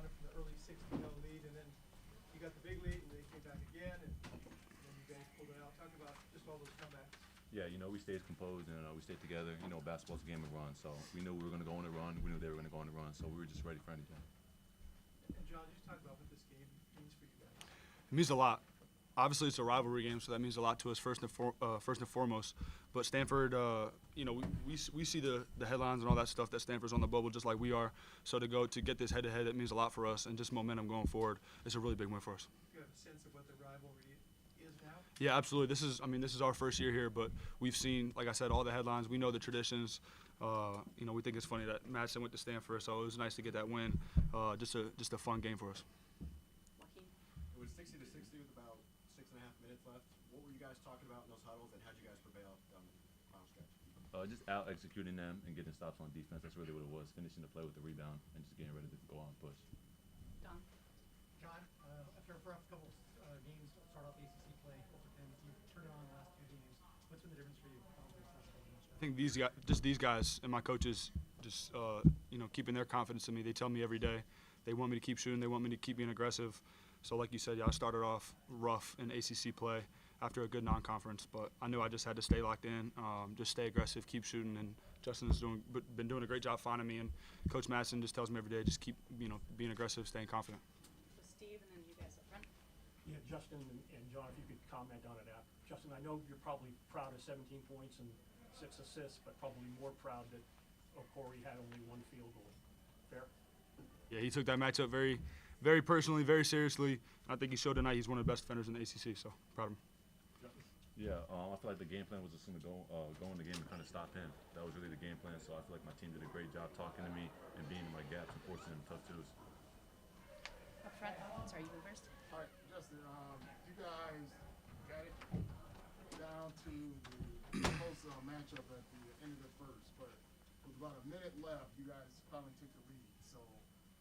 responded from the early 16-0 lead, and then you got the big lead, and they came back again, and then you guys pulled it out. Talk about just all those comebacks. Yeah, we stayed composed and we stayed together. Basketball's a game of run, so we knew we were going to go on a run. We knew they were going to go on a run, so we were just ready for anything. And John, just talk about what this game means for you guys. It means a lot. Obviously, it's a rivalry game, so that means a lot to us first and foremost. But Stanford, we see the headlines and all that stuff that Stanford's on the bubble just like we are. So to get this head-to-head, it means a lot for us, and just momentum going forward. It's a really big win for us. Do you have a sense of what the rivalry is now? Yeah, absolutely. This is our first year here, but we've seen, like I said, all the headlines. We know the traditions. We think it's funny that Madsen went to Stanford, so it was nice to get that win. Just a fun game for us. It was 60-60 with about 6.5 minutes left. What were you guys talking about in those huddles, and how'd you guys prevail down the final stretch? Just out executing them and getting stops on defense. That's really what it was. Finishing the play with the rebound and just getting ready to go on and push. Don. John, after a rough couple games, start off ACC play, you turn it on the last 2 games. What's been the difference for you? I think these guys and my coaches, keeping their confidence in me. They tell me every day they want me to keep shooting. They want me to keep being aggressive. So like you said, I started off rough in ACC play after a good non-conference, but I knew I just had to stay locked in, just stay aggressive, keep shooting, and Justin's been doing a great job finding me, and Coach Madsen just tells me every day, just keep being aggressive, staying confident. So Steve, and then you guys up front. Yeah, Justin and John, if you could comment on it. Justin, I know you're probably proud of 17 points and 6 assists, but probably more proud that Okori had only 1 field goal. Fair? Yeah, he took that matchup very, very personally, very seriously. I think he showed tonight he's one of the best defenders in the ACC, so proud of him. Yeah, I feel like the game plan was just going to go in the game and kind of stop him. That was really the game plan, so I feel like my team did a great job talking to me and being in my gaps and forcing him tough twos. Up front. Sorry, you go first. All right, Justin, you guys got it down to the close matchup at the end of the first, but with about a minute left, you guys finally took the lead. So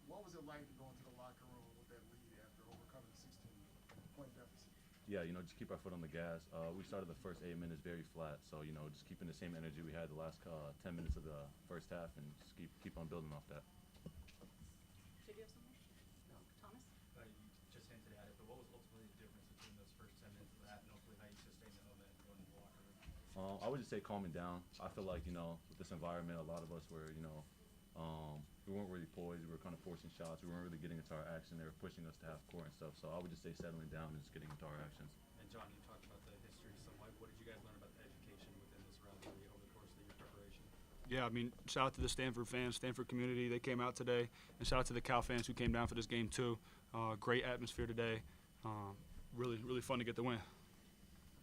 what was it like to go into the locker room with that lead after overcoming a 16-point deficit? Yeah, just keep our foot on the gas. We started the first 8 minutes very flat, so just keeping the same energy we had the last 10 minutes of the first half, and just keep on building off that. Should you have something? No. Thomas? You just hinted at it, but what was ultimately the difference between those first 10 minutes of that, and hopefully how you sustain the moment and go into the locker room? I would just say calming down. I feel like with this environment, a lot of us were we weren't really poised. We were kind of forcing shots. We weren't really getting into our action. They were pushing us to half court and stuff. So I would just say settling down and just getting into our actions. And John, you talked about the history somewhat. What did you guys learn about the education within this rivalry over the course of your preparation? Yeah, shout out to the Stanford fans, Stanford community. They came out today. And shout out to the Cal fans who came down for this game too. Great atmosphere today. Really, really fun to get the win.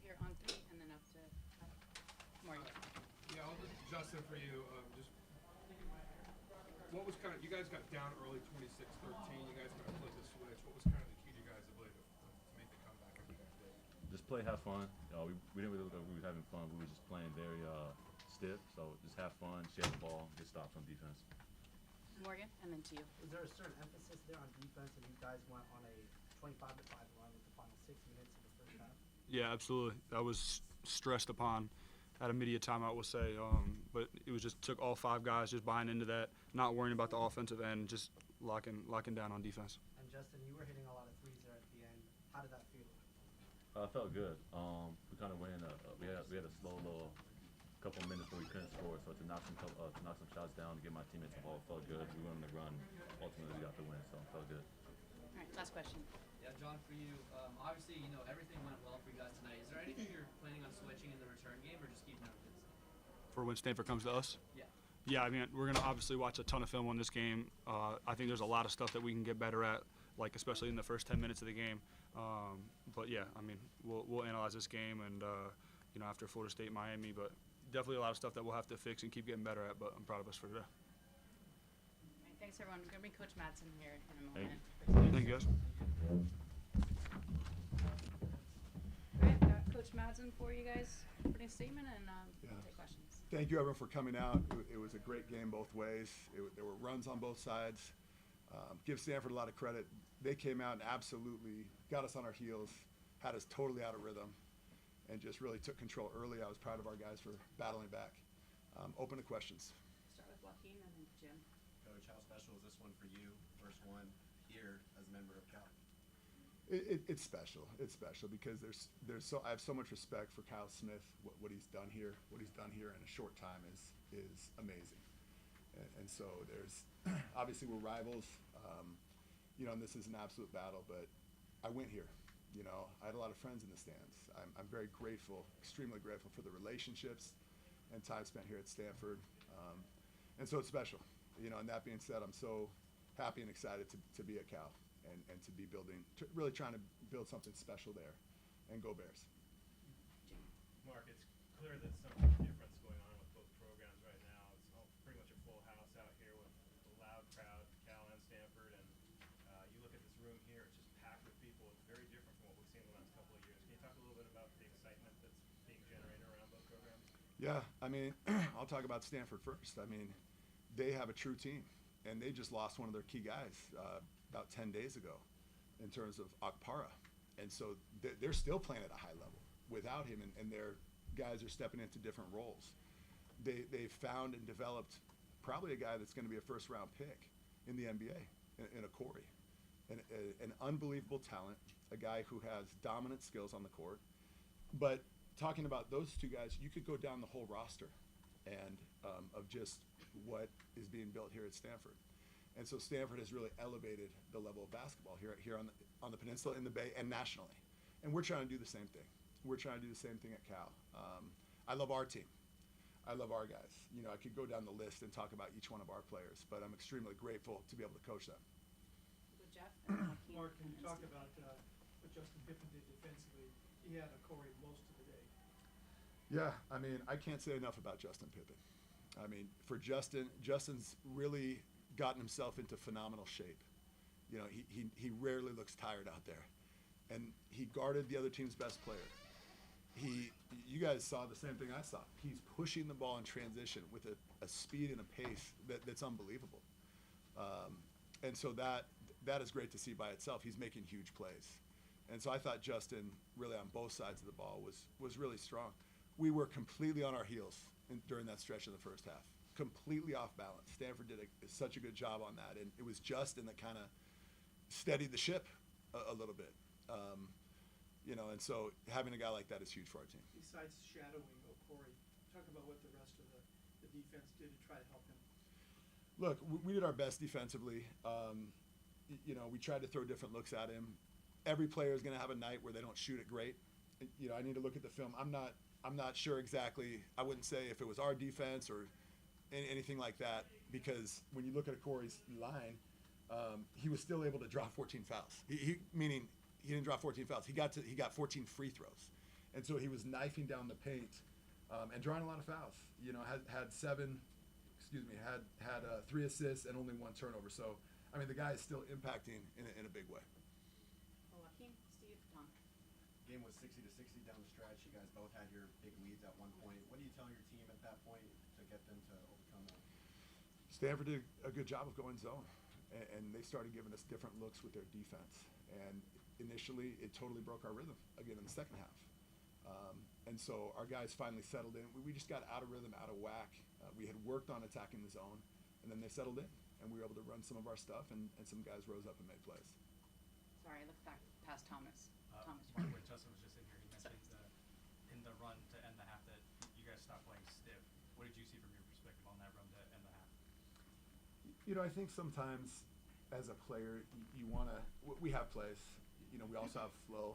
Here on 3, and then up to Morgan. Yeah, Justin, for you, what was you guys got down early 26-13, you guys kind of flipped the switch. What was kind of the key to your guys' ability to make the comeback after that day? Just play, have fun. We didn't really look like we were having fun. We were just playing very stiff, so just have fun, share the ball, get stops on defense. Morgan, and then to you. Was there a certain emphasis there on defense, and you guys went on a 25-5 run with the final 6 minutes of the first half? Yeah, absolutely. That was stressed upon at immediate timeout, we'll say. But it was just took all 5 guys just buying into that, not worrying about the offensive end, just locking down on defense. And Justin, you were hitting a lot of threes there at the end. How did that feel? It felt good. We kind of went in. We had a slow little couple minutes where we couldn't score, so to knock some shots down to get my teammates the ball felt good. We went on the run. Ultimately, we got the win, so it felt good. All right, last question. Yeah, John, for you, obviously, everything went well for you guys tonight. Is there anything you're planning on switching in the return game, or just keeping everything the same? For when Stanford comes to us? Yeah. Yeah, we're going to obviously watch a ton of film on this game. I think there's a lot of stuff that we can get better at, like especially in the first 10 minutes of the game. But yeah, we'll analyze this game and after Florida State, Miami, but definitely a lot of stuff that we'll have to fix and keep getting better at. But I'm proud of us for today. All right, thanks everyone. We're going to bring Coach Madsen here in a moment. Thank you guys. All right, got Coach Madsen for you guys. Putting a statement and take questions. Thank you, everyone, for coming out. It was a great game both ways. There were runs on both sides. Give Stanford a lot of credit. They came out and absolutely got us on our heels, had us totally out of rhythm, and just really took control early. I was proud of our guys for battling back. Open to questions. Start with Joaquin and then Jim. Coach, how special is this one for you? First one. here as a member of Cal? It's special. It's special because I have so much respect for Kyle Smith. What he's done here in a short time is amazing. And so there's obviously we're rivals, and this is an absolute battle. But I went here. I had a lot of friends in the stands. I'm very grateful, extremely grateful for the relationships and time spent here at Stanford. And so it's special. And that being said, I'm so happy and excited to be at Cal and to be really trying to build something special there. And go Bears. Mark, it's clear that something different's going on with both programs right now. It's pretty much a full house out here with a loud crowd, Cal and Stanford, and you look at this room here, it's just packed with people. It's very different from what we've seen the last couple of years. Can you talk a little bit about the excitement that's being generated around both programs? Yeah, I'll talk about Stanford first. They have a true team, and they just lost one of their key guys about 10 days ago in terms of Akpara. And so they're still playing at a high level without him, and their guys are stepping into different roles. They found and developed probably a guy that's going to be a first-round pick in the NBA, in a Corey. An unbelievable talent, a guy who has dominant skills on the court. But talking about those two guys, you could go down the whole roster and of just what is being built here at Stanford. And so Stanford has really elevated the level of basketball here on the peninsula, in the Bay, and nationally. And we're trying to do the same thing. We're trying to do the same thing at Cal. I love our team. I love our guys. I could go down the list and talk about each one of our players, but I'm extremely grateful to be able to coach them. With Jeff and Joaquin Mark, can you and talk Steve. about what Justin Pippen did defensively? He had a Corey most of the day. Yeah, I can't say enough about Justin Pippen. For Justin's really gotten himself into phenomenal shape. He rarely looks tired out there. And he guarded the other team's best player. You guys saw the same thing I saw. He's pushing the ball in transition with a speed and a pace that's unbelievable. And so that is great to see by itself. He's making huge plays. And so I thought Justin, really on both sides of the ball, was really strong. We were completely on our heels during that stretch of the first half. Completely off balance. Stanford did such a good job on that. And it was Justin that kind of steadied the ship a little bit. And so having a guy like that is huge for our team. Besides shadowing Corey, talk about what the rest of the defense did to try to help him. Look, we did our best defensively. We tried to throw different looks at him. Every player is going to have a night where they don't shoot it great. I need to look at the film. I'm not sure exactly. I wouldn't say if it was our defense or anything like that, because when you look at Corey's line, he was still able to draw 14 fouls. Meaning he didn't draw 14 fouls. He got 14 free throws, and so he was knifing down the paint and drawing a lot of fouls. Had 3 assists and only 1 turnover. So the guy is still impacting in a big way. Joaquin, Steve, Tom. Game was 60-60 down the stretch. You guys both had your big leads at one point. What do you tell your team at that point to get them to overcome that? Stanford did a good job of going zone, and they started giving us different looks with their defense. And initially, it totally broke our rhythm again in the second half. And so our guys finally settled in. We just got out of rhythm, out of whack. We had worked on attacking the zone, and then they settled in, and we were able to run some of our stuff, and some guys rose up and made plays. Sorry, I looked back past Thomas. Thomas. Mark, when Justin was just in here, he mentioned in the run to end the half that you guys stopped playing stiff. What did you see from your perspective on that run to end the half? I think sometimes as a player, you want to – we have plays. We also have flow.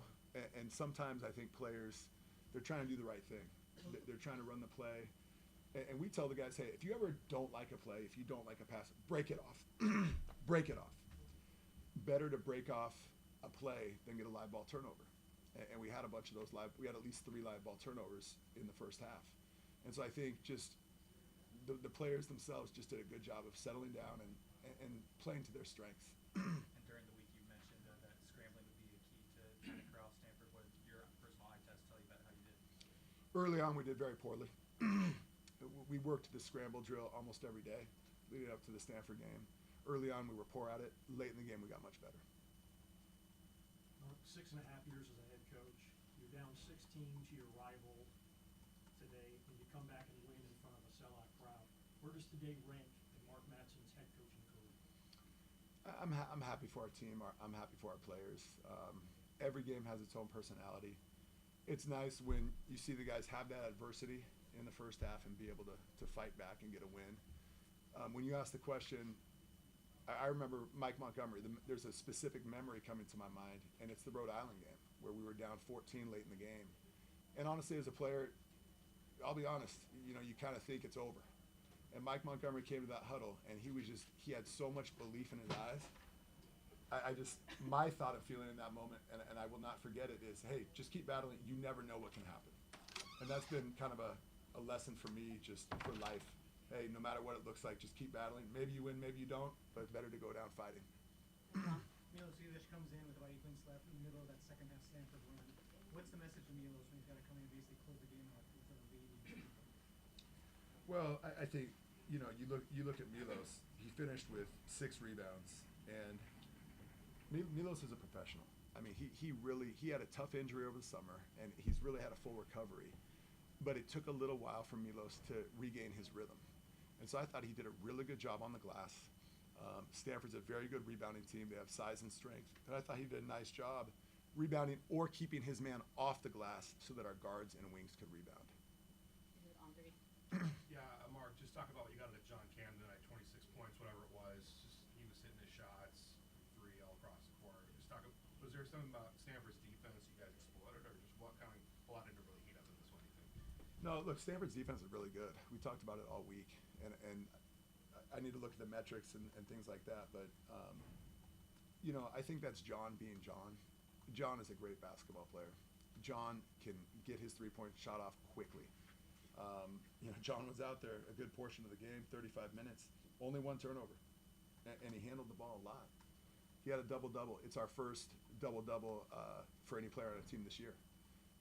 And sometimes I think players, they're trying to do the right thing. They're trying to run the play. And we tell the guys, hey, if you ever don't like a play, if you don't like a pass, break it off. Break it off. Better to break off a play than get a live ball turnover. And we had a bunch of those we had at least 3 live ball turnovers in the first half. And so I think just the players themselves just did a good job of settling down and playing to their strengths. And during the week, you mentioned that scrambling would be a key to trying to corral Stanford. What did your personal eye test tell you about how you did? Early on, we did very poorly. We worked the scramble drill almost every day leading up to the Stanford game. Early on, we were poor at it. Late in the game, we got much better. 6.5 years as a head coach, you're down 16 to your rival today, and you come back and win in front of a sellout crowd. Where does today rank in Mark Madsen's head coaching career? I'm happy for our team. I'm happy for our players. Every game has its own personality. It's nice when you see the guys have that adversity in the first half and be able to fight back and get a win. When you ask the question, I remember Mike Montgomery. There's a specific memory coming to my mind, and it's the Rhode Island game where we were down 14 late in the game. And honestly, as a player, I'll be honest, you kind of think it's over. And Mike Montgomery came to that huddle, and he had so much belief in his eyes. My thought and feeling in that moment, and I will not forget it, is, hey, just keep battling. You never know what can happen. And that's been kind of a lesson for me just for life. Hey, no matter what it looks like, just keep battling. Maybe you win, maybe you don't, but better to go down fighting. Milos comes in with about 8 minutes left in the middle of that second half Stanford run. What's the message to Milos when he's got to come in and basically close the game out with a lead? Well, I think, you look at Milos. He finished with 6 rebounds, and Milos is a professional. I mean, he had a tough injury over the summer, and he's really had a full recovery. But it took a little while for Milos to regain his rhythm. And so I thought he did a really good job on the glass. Stanford's a very good rebounding team. They have size and strength. And I thought he did a nice job rebounding or keeping his man off the glass so that our guards and wings could rebound. Yeah, Mark, just talk about what you got at John Camden at 26 points, whatever it was. Just he was hitting his shots, 3 all across the court. Was there something about Stanford's defense you guys exploited, or just what kind of allowed him to really heat up in this one, you think? No, look, Stanford's defense is really good. We talked about it all week, and I need to look at the metrics and things like that. But I think that's John being John. John is a great basketball player. John can get his 3-point shot off quickly. John was out there a good portion of the game, 35 minutes, only 1 turnover, and he handled the ball a lot. He had a double-double. It's our first double-double for any player on a team this year.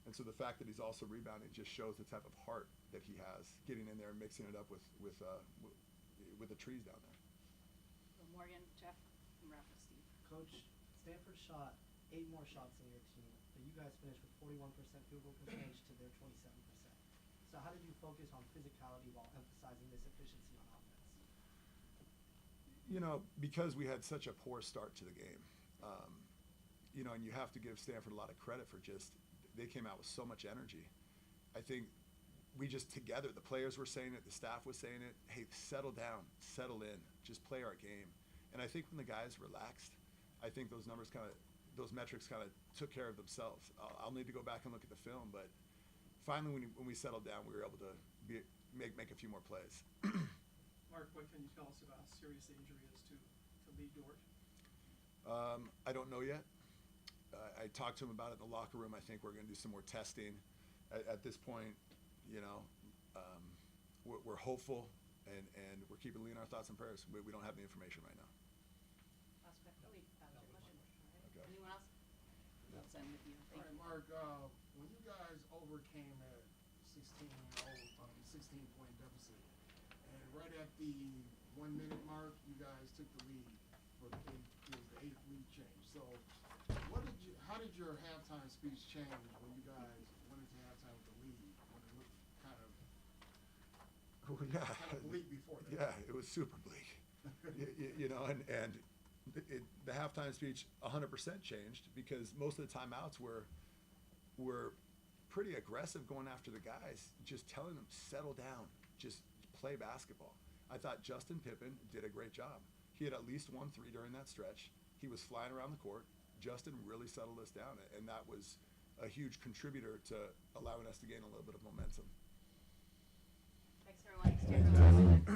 And so the fact that he's also rebounding just shows the type of heart that he has, getting in there and mixing it up with the trees down there. Morgan, Jeff, and wrap with Steve. Coach, Stanford shot 8 more shots than your team, but you guys finished with 41% field goal percentage to their 27%. So how did you focus on physicality while emphasizing this efficiency on offense? Because we had such a poor start to the game, and you have to give Stanford a lot of credit for they came out with so much energy. I think we just together, the players were saying it, the staff was saying it, hey, settle down, settle in, just play our game. And I think when the guys relaxed, I think those metrics kind of took care of themselves. I'll need to go back and look at the film, but finally when we settled down, we were able to make a few more plays. Mark, what can you tell us about how serious the injury is to Lee Dort? I don't know yet. I talked to him about it in the locker room. I think we're going to do some more testing. At this point, we're hopeful, and we're keeping Lee in our thoughts and prayers. We don't have the information right now. Last question. That was your question. Okay. Anyone else? Let's end with you. All right, Mark, when you guys overcame a 16-point deficit, and right at the 1-minute mark, you guys took the lead for the 8th lead change. So how did your halftime speech change when you guys went into halftime with the lead, when it looked kind of bleak before that? Yeah, it was super bleak. And the halftime speech 100% changed because most of the timeouts were pretty aggressive going after the guys, just telling them, settle down, just play basketball. I thought Justin Pippen did a great job. He had at least 1 3 during that stretch. He was flying around the court. Justin really settled us down, and that was a huge contributor to allowing us to gain a little bit of momentum.